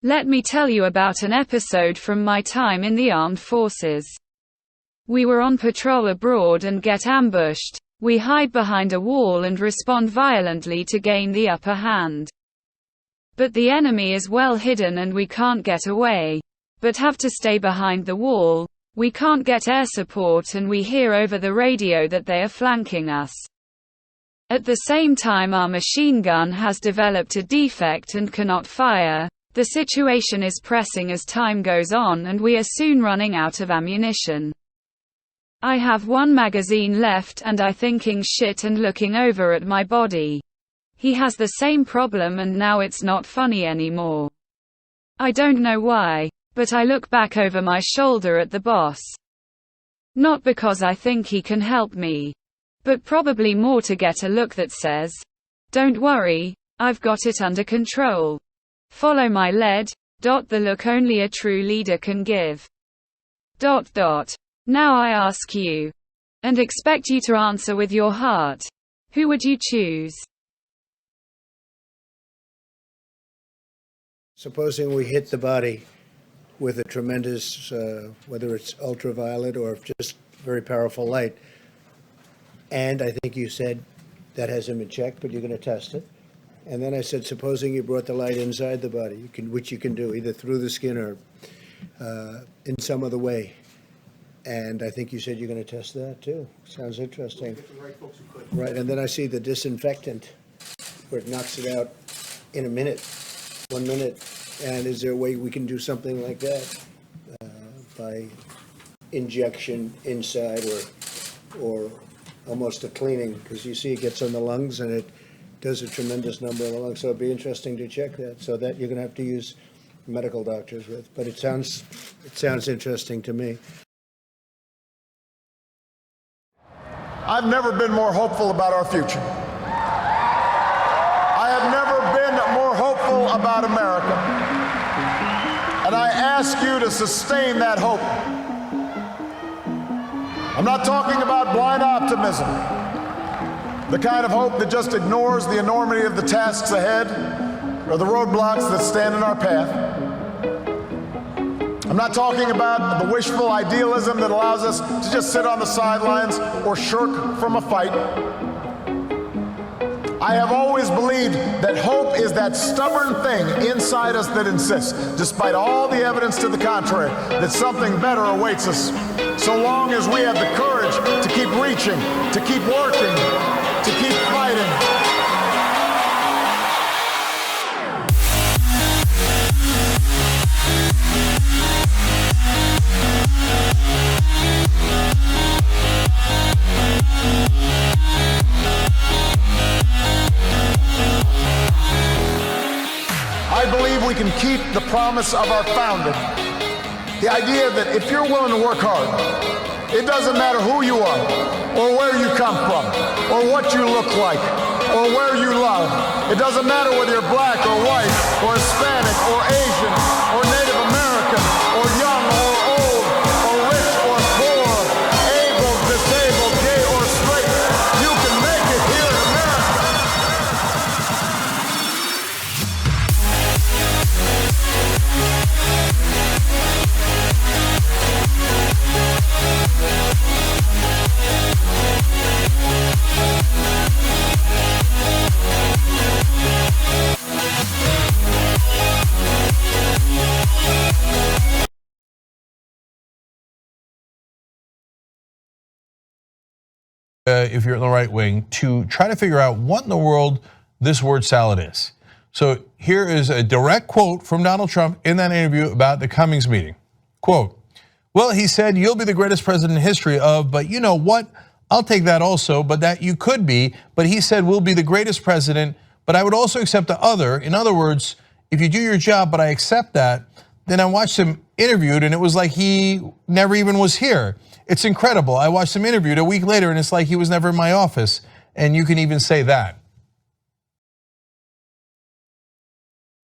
Let me tell you about an episode from my time in the armed forces. We were on patrol abroad and get ambushed. We hide behind a wall and respond violently to gain the upper hand. But the enemy is well hidden and we can't get away. But have to stay behind the wall. We can't get air support and we hear over the radio that they are flanking us. At the same time our machine gun has developed a defect and cannot fire. The situation is pressing as time goes on and we are soon running out of ammunition. I have one magazine left and I thinking shit and looking over at my body. He has the same problem and now it's not funny anymore. I don't know why, but I look back over my shoulder at the boss. Not because I think he can help me, but probably more to get a look that says, "Don't worry, I've got it under control. Follow my lead." The look only a true leader can give. Now I ask you, and expect you to answer with your heart. Who would you choose? Supposing we hit the body with a tremendous, whether it's ultraviolet or just very powerful light, and I think you said that hasn't been checked, but you're going to test it. And then I said, supposing you brought the light inside the body, which you can do either through the skin or in some other way. And I think you said you're going to test that too. Sounds interesting. Right, and then I see the disinfectant where it knocks it out in a minute, 1 minute. And is there a way we can do something like that by injection inside or almost a cleaning? Because you see it gets on the lungs and it does a tremendous number of the lungs. So it'd be interesting to check that. So that you're going to have to use medical doctors with. But it sounds interesting to me. I've never been more hopeful about our future. I have never been more hopeful about America. And I ask you to sustain that hope. I'm not talking about blind optimism, the kind of hope that just ignores the enormity of the tasks ahead or the roadblocks that stand in our path. I'm not talking about the wishful idealism that allows us to just sit on the sidelines or shirk from a fight. I have always believed that hope is that stubborn thing inside us that insists, despite all the evidence to the contrary, that something better awaits us, so long as we have the courage to keep reaching, to keep working, to keep fighting. I believe we can keep the promise of our founding. The idea that if you're willing to work hard, it doesn't matter who you are, or where you come from, or what you look like, or where you love. It doesn't matter whether you're black or white, or Hispanic, or Asian, or Native American, or young or old, or rich or poor, able, disabled, gay or straight. You can make it here in America. If you're in the right wing, to try to figure out what in the world this word salad is. So here is a direct quote from Donald Trump in that interview about the Cummings meeting. Quote, "Well, he said, you'll be the greatest president in history of, but you know what? I'll take that also, but that you could be. But he said, we'll be the greatest president, but I would also accept the other. In other words, if you do your job, but I accept that." Then I watched him interviewed and it was like he never even was here. It's incredible. I watched him interviewed a week later and it's like he was never in my office. And you can even say that.